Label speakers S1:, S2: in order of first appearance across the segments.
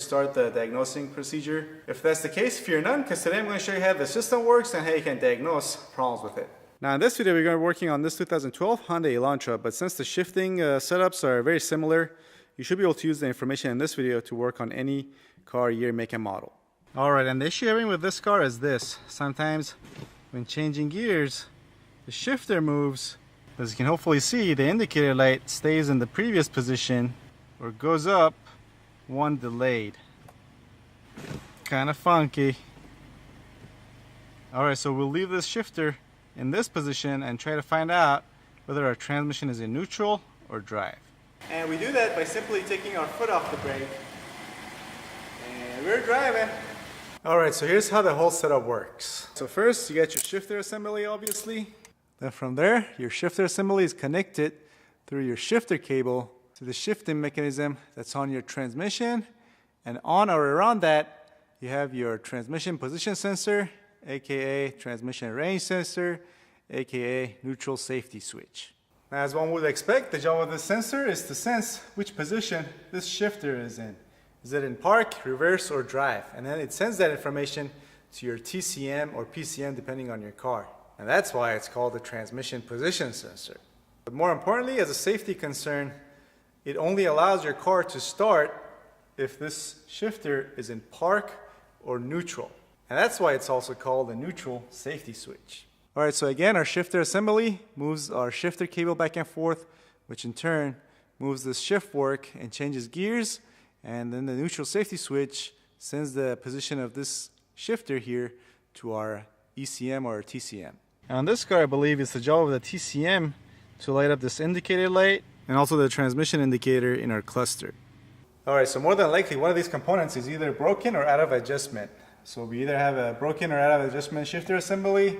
S1: start the diagnosing procedure? If that's the case, fear none, because today I'm going to show you how the system works and how you can diagnose problems with it. Now in this video we're going to be working on this 2012 Hyundai Elantra, but since the shifting setups are very similar, you should be able to use the information in this video to work on any car, year, make, and model. Alright, and the issue having with this car is this. Sometimes when changing gears, the shifter moves. As you can hopefully see, the indicator light stays in the previous position or goes up one delayed. Kind of funky. Alright, so we'll leave this shifter in this position and try to find out whether our transmission is in neutral or drive. And we do that by simply taking our foot off the brake. And we're driving. Alright, so here's how the whole setup works. So first you get your shifter assembly, obviously. Then from there, your shifter assembly is connected through your shifter cable to the shifting mechanism that's on your transmission. And on or around that, you have your transmission position sensor, aka transmission range sensor, aka neutral safety switch. Now, as one would expect, the job of this sensor is to sense which position this shifter is in. Is it in park, reverse, or drive? And then it sends that information to your TCM or PCM depending on your car. And that's why it's called the transmission position sensor. But more importantly, as a safety concern, it only allows your car to start if this shifter is in park or neutral. And that's why it's also called a neutral safety switch. Alright, so again, our shifter assembly moves our shifter cable back and forth, which in turn moves this shift fork and changes gears. And then the neutral safety switch sends the position of this shifter here to our ECM or TCM. And on this car, I believe it's the job of the TCM to light up this indicator light and also the transmission indicator in our cluster. Alright, so more than likely one of these components is either broken or out of adjustment. So we either have a broken or out of adjustment shifter assembly,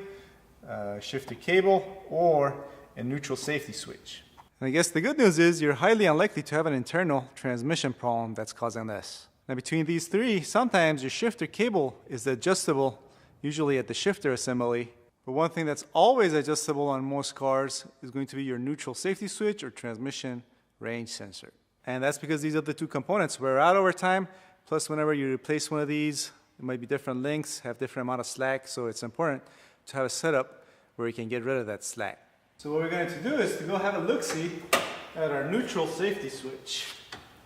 S1: shifter cable, or a neutral safety switch. And I guess the good news is you're highly unlikely to have an internal transmission problem that's causing this. Now between these three, sometimes your shifter cable is adjustable, usually at the shifter assembly. But one thing that's always adjustable on most cars is going to be your neutral safety switch or transmission range sensor. And that's because these are the two components wear out over time. Plus, whenever you replace one of these, it might be different lengths, have different amount of slack. So it's important to have a setup where you can get rid of that slack. So what we're going to do is to go have a look-see at our neutral safety switch,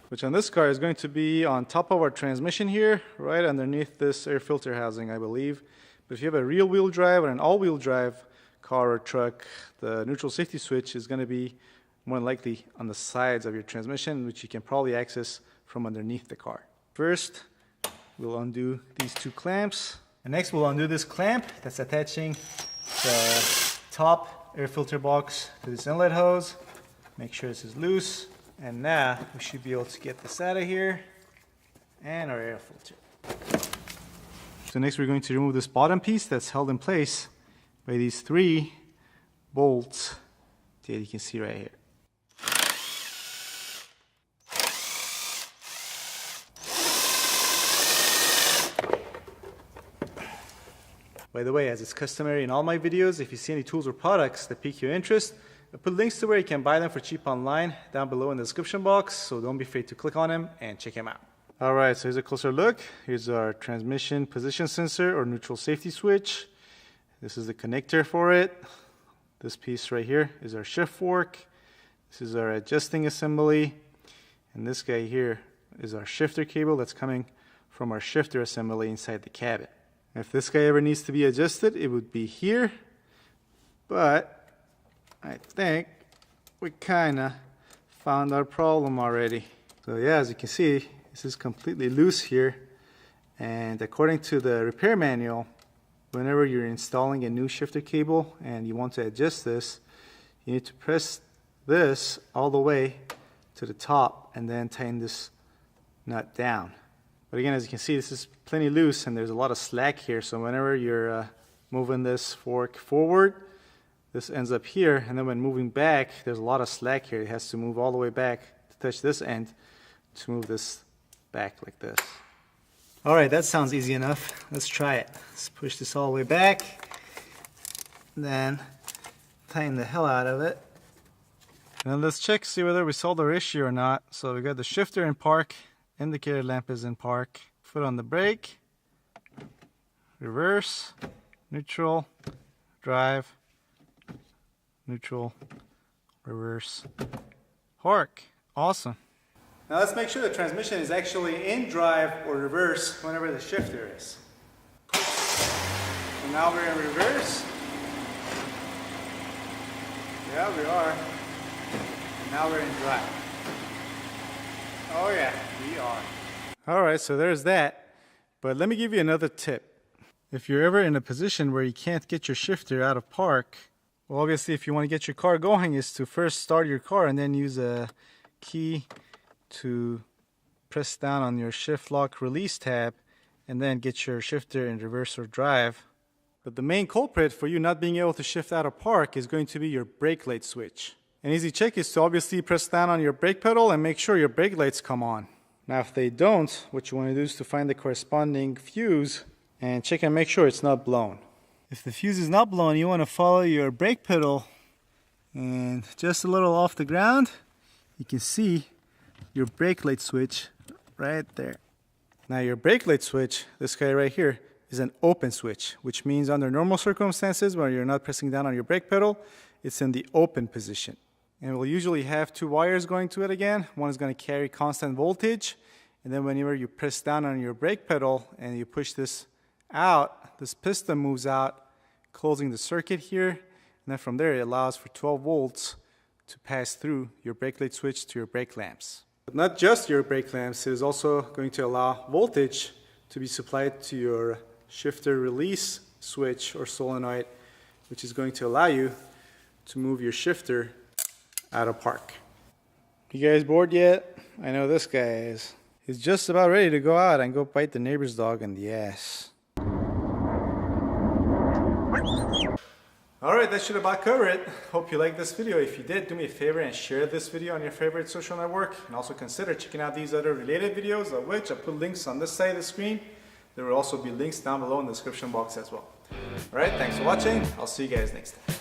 S1: which on this car is going to be on top of our transmission here, right underneath this air filter housing, I believe. But if you have a rear-wheel drive or an all-wheel drive car or truck, the neutral safety switch is going to be more than likely on the sides of your transmission, which you can probably access from underneath the car. First, we'll undo these two clamps. And next, we'll undo this clamp that's attaching the top air filter box to this inlet hose. Make sure this is loose. And now, we should be able to get this out of here and our air filter. So next we're going to remove this bottom piece that's held in place by these three bolts that you can see right here. By the way, as is customary in all my videos, if you see any tools or products that pique your interest, I put links to where you can buy them for cheap online down below in the description box, so don't be afraid to click on them and check them out. Alright, so here's a closer look. Here's our transmission position sensor or neutral safety switch. This is the connector for it. This piece right here is our shift fork. This is our adjusting assembly. And this guy here is our shifter cable that's coming from our shifter assembly inside the cabin. If this guy ever needs to be adjusted, it would be here. But I think we kind of found our problem already. So yeah, as you can see, this is completely loose here. And according to the repair manual, whenever you're installing a new shifter cable and you want to adjust this, you need to press this all the way to the top and then tighten this nut down. But again, as you can see, this is plenty loose and there's a lot of slack here. So whenever you're moving this fork forward, this ends up here. And then when moving back, there's a lot of slack here. It has to move all the way back to touch this end to move this back like this. All right, that sounds easy enough. Let's try it. Let's push this all the way back. Then tighten the hell out of it. And let's check, see whether we solved our issue or not. So we got the shifter in park indicator lamp is in park. Foot on the brake, reverse, neutral, drive, neutral, reverse, park. Awesome. Now let's make sure the transmission is actually in drive or reverse whenever the shifter is. And now we're in reverse. Yeah, we are. And now we're in drive. Oh yeah, we are. Alright, so there's that. But let me give you another tip. If you're ever in a position where you can't get your shifter out of park, well, obviously if you want to get your car going is to first start your car and then use a key to press down on your shift lock release tab and then get your shifter in reverse or drive. But the main culprit for you not being able to shift out of park is going to be your brake light switch. An easy check is to obviously press down on your brake pedal and make sure your brake lights come on. Now if they don't, what you want to do is to find the corresponding fuse and check and make sure it's not blown. If the fuse is not blown, you want to follow your brake pedal and just a little off the ground, you can see your brake light switch right there. Now your brake light switch, this guy right here, is an open switch, which means under normal circumstances when you're not pressing down on your brake pedal, it's in the open position. And we'll usually have two wires going to it again. One is going to carry constant voltage, and then whenever you press down on your brake pedal and you push this out, this piston moves out, closing the circuit here, and then from there it allows for 12 volts to pass through your brake light switch to your brake lamps. But not just your brake lamps, it is also going to allow voltage to be supplied to your shifter release switch or solenoid, which is going to allow you to move your shifter out of park. You guys bored yet? I know this guy is. He's just about ready to go out and go bite the neighbor's dog in the ass. Alright, that should about cover it. Hope you liked this video. If you did, do me a favor and share this video on your favorite social network. And also consider checking out these other related videos, of which I put links on this side of the screen. There will also be links down below in the description box as well. Alright, thanks for watching. I'll see you guys next time.